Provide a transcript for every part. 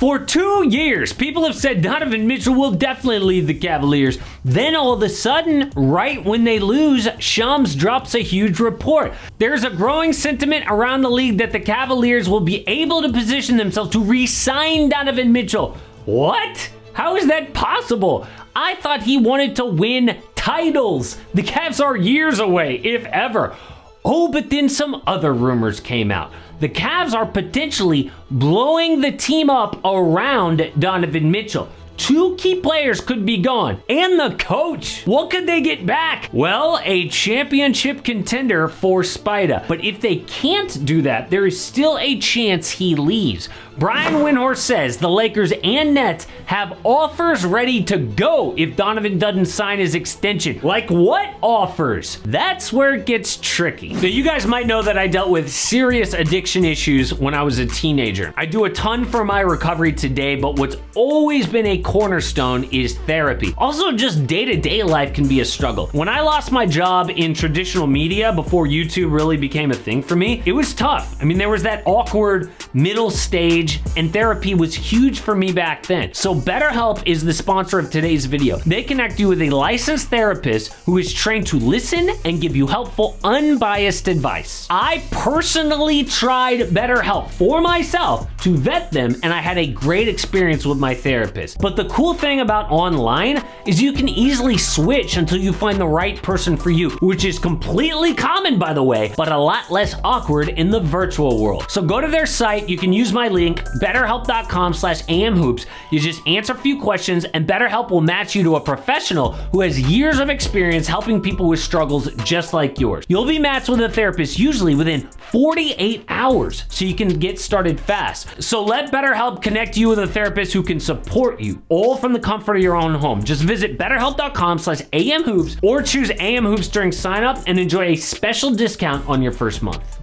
For 2 years, people have said Donovan Mitchell will definitely leave the Cavaliers. Then all of a sudden, right when they lose, Shams drops a huge report. There's a growing sentiment around the league that the Cavaliers will be able to position themselves to re-sign Donovan Mitchell. What? How is that possible? I thought he wanted to win titles. The Cavs are years away, if ever. Oh, but then some other rumors came out. The Cavs are potentially blowing the team up around Donovan Mitchell. 2 key players could be gone. And the coach. What could they get back? Well, a championship contender for Spida. But if they can't do that, there is still a chance he leaves. Brian Windhorst says the Lakers and Nets have offers ready to go if Donovan doesn't sign his extension. Like what offers? That's where it gets tricky. Now, you guys might know that I dealt with serious addiction issues when I was a teenager. I do a ton for my recovery today, but what's always been a cornerstone is therapy. Also, just day-to-day life can be a struggle. When I lost my job in traditional media before YouTube really became a thing for me, it was tough. I mean, there was that awkward middle stage, and therapy was huge for me back then. So BetterHelp is the sponsor of today's video. They connect you with a licensed therapist who is trained to listen and give you helpful, unbiased advice. I personally tried BetterHelp for myself to vet them, and I had a great experience with my therapist. But the cool thing about online is you can easily switch until you find the right person for you, which is completely common, by the way, but a lot less awkward in the virtual world. So go to their site. You can use my link, betterhelp.com/amhoops. You just answer a few questions and BetterHelp will match you to a professional who has years of experience helping people with struggles just like yours. You'll be matched with a therapist usually within 48 hours, so you can get started fast. So let BetterHelp connect you with a therapist who can support you, all from the comfort of your own home. Just visit betterhelp.com/amhoops or choose AM Hoops during sign up and enjoy a special discount on your first month.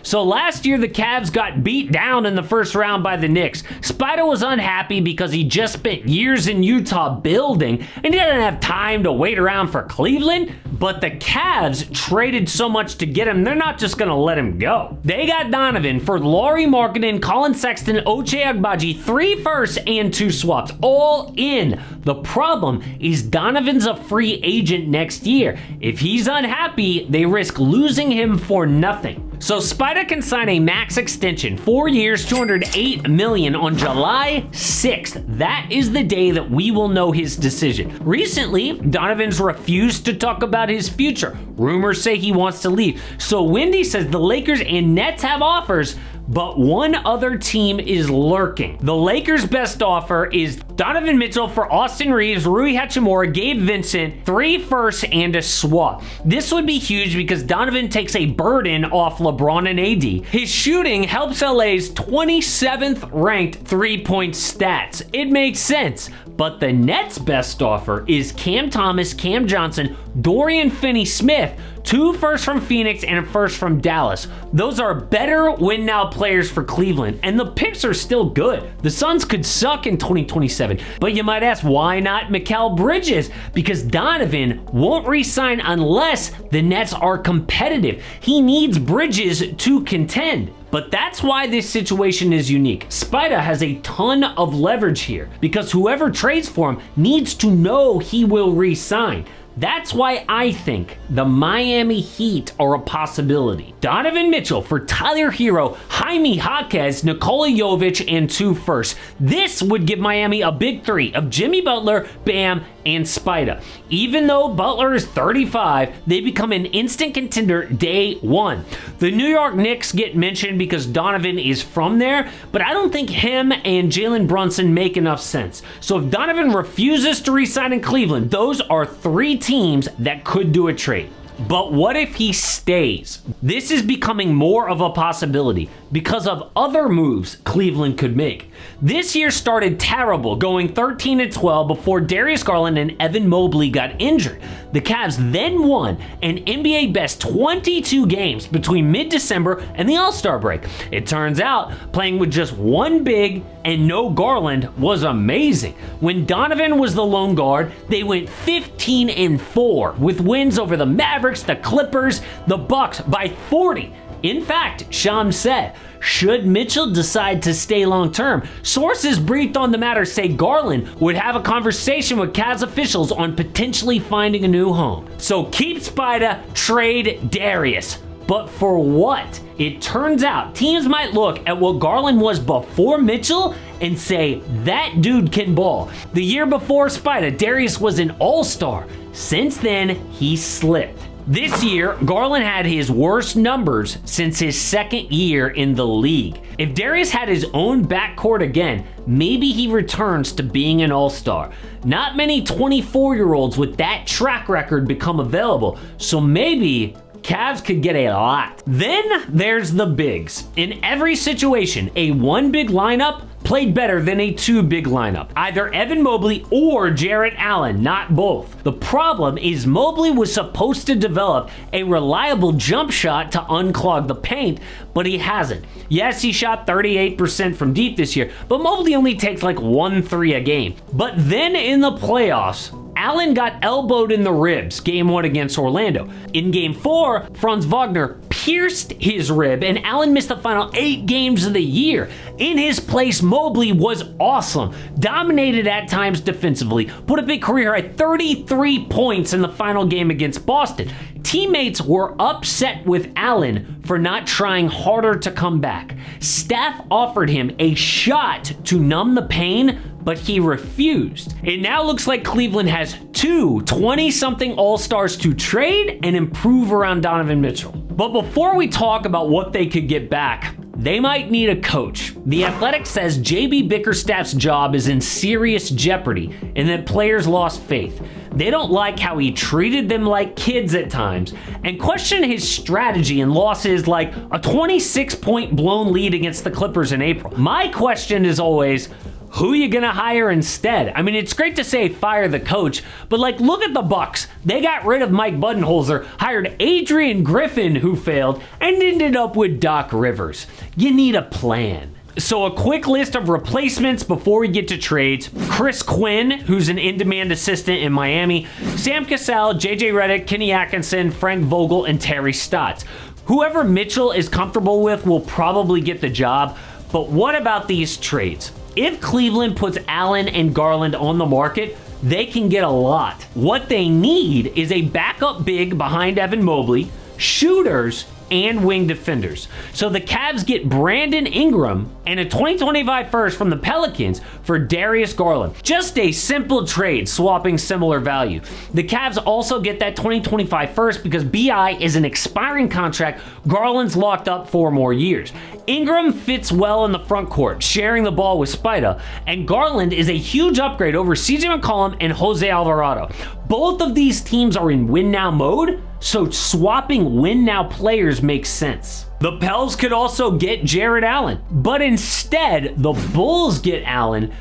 So last year, the Cavs got beat down in the first round by the Knicks. Spida was unhappy because he just spent years in Utah building and he didn't have time to wait around for Cleveland. But the Cavs traded so much to get him, they're not just going to let him go. They got Donovan for Lauri Markkanen, Colin Sexton, Ochai Agbaji, 3 firsts and 2 swaps, all in. The problem is Donovan's a free agent next year. If he's unhappy, they risk losing him for nothing. So Spida can sign a max extension, 4 years, $208 million on July 6th. That is the day that we will know his decision. Recently, Donovan's refused to talk about his future. Rumors say he wants to leave. So Wendy says the Lakers and Nets have offers, but one other team is lurking. The Lakers' best offer is Donovan Mitchell for Austin Reeves, Rui Hachimura, Gabe Vincent, 3 firsts, and a swap. This would be huge because Donovan takes a burden off LeBron and AD. His shooting helps LA's 27th ranked 3-point stats. It makes sense. But the Nets' best offer is Cam Thomas, Cam Johnson, Dorian Finney-Smith, 2 firsts from Phoenix and a first from Dallas. Those are better win-now players for Cleveland, and the picks are still good. The Suns could suck in 2027, but you might ask, why not Mikal Bridges? Because Donovan won't re-sign unless the Nets are competitive. He needs Bridges to contend. But that's why this situation is unique. Spida has a ton of leverage here because whoever trades for him needs to know he will re-sign. That's why I think the Miami Heat are a possibility. Donovan Mitchell for Tyler Hero, Jaime Jaquez, Nikola Jovic, and 2 firsts. This would give Miami a big 3 of Jimmy Butler, Bam, and Spida. Even though Butler is 35, they become an instant contender day 1. The New York Knicks get mentioned because Donovan is from there, but I don't think him and Jalen Brunson make enough sense. So if Donovan refuses to re-sign in Cleveland, those are 3 teams that could do a trade. But what if he stays? This is becoming more of a possibility because of other moves Cleveland could make. This year started terrible, going 13-12 before Darius Garland and Evan Mobley got injured. The Cavs then won an NBA best 22 games between mid-December and the All-Star break. It turns out playing with just 1 big and no Garland was amazing. When Donovan was the lone guard, they went 15-4 with wins over the Mavericks, the Clippers, the Bucks by 40. In fact, Shams said, should Mitchell decide to stay long-term, sources briefed on the matter say Garland would have a conversation with Cavs officials on potentially finding a new home. So keep Spida, trade Darius. But for what? It turns out teams might look at what Garland was before Mitchell and say, that dude can ball. The year before Spida, Darius was an all-star. Since then, he slipped. This year, Garland had his worst numbers since his second year in the league. If Darius had his own backcourt again, maybe he returns to being an all-star. Not many 24-year-olds with that track record become available, so maybe Cavs could get a lot. Then there's the bigs. In every situation, a one big lineup played better than a two big lineup. Either Evan Mobley or Jarrett Allen, not both. The problem is Mobley was supposed to develop a reliable jump shot to unclog the paint, but he hasn't. Yes, he shot 38% from deep this year, but Mobley only takes like 1 3 a game. But then in the playoffs, Allen got elbowed in the ribs game 1 against Orlando. In game 4, Franz Wagner pierced his rib and Allen missed the final 8 games of the year. In his place, Mobley was awesome, dominated at times defensively, put up a career high 33 points in the final game against Boston. Teammates were upset with Allen for not trying harder to come back. Staff offered him a shot to numb the pain, but he refused. It now looks like Cleveland has 2 20-something All-Stars to trade and improve around Donovan Mitchell. But before we talk about what they could get back, they might need a coach. The Athletic says JB Bickerstaff's job is in serious jeopardy and that players lost faith. They don't like how he treated them like kids at times and question his strategy in losses like a 26-point blown lead against the Clippers in April. My question is always, who are you gonna hire instead? I mean, it's great to say fire the coach, but like, look at the Bucks. They got rid of Mike Budenholzer, hired Adrian Griffin, who failed, and ended up with Doc Rivers. You need a plan. So a quick list of replacements before we get to trades. Chris Quinn, who's an in-demand assistant in Miami, Sam Cassell, JJ Redick, Kenny Atkinson, Frank Vogel, and Terry Stotts. Whoever Mitchell is comfortable with will probably get the job, but what about these trades? If Cleveland puts Allen and Garland on the market, they can get a lot. What they need is a backup big behind Evan Mobley, shooters, and wing defenders. So the Cavs get Brandon Ingram and a 2025 first from the Pelicans for Darius Garland. Just a simple trade, swapping similar value. The Cavs also get that 2025 first because BI is an expiring contract. Garland's locked up 4 more years. Ingram fits well in the front court, sharing the ball with Spida, and Garland is a huge upgrade over CJ McCollum and Jose Alvarado. Both of these teams are in win-now mode, so swapping win-now players makes sense. The Pels could also get Jarrett Allen, but instead, the Bulls get Allen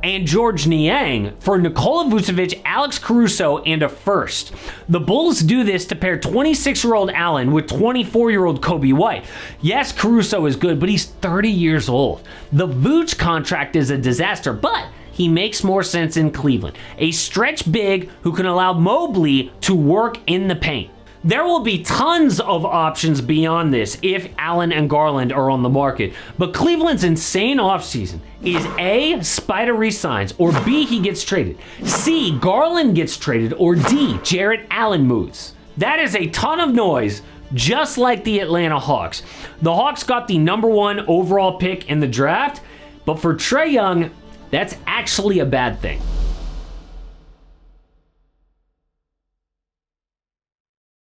and George Niang for Nikola Vucevic, Alex Caruso, and a first. The Bulls do this to pair 26-year-old Allen with 24-year-old Kobe White. Yes, Caruso is good, but he's 30 years old. The Vooch contract is a disaster, but he makes more sense in Cleveland. A stretch big who can allow Mobley to work in the paint. There will be tons of options beyond this if Allen and Garland are on the market, but Cleveland's insane offseason is A, Spida resigns, or B, he gets traded, C, Garland gets traded, or D, Jarrett Allen moves. That is a ton of noise, just like the Atlanta Hawks. The Hawks got the #1 overall pick in the draft, but for Trae Young, that's actually a bad thing.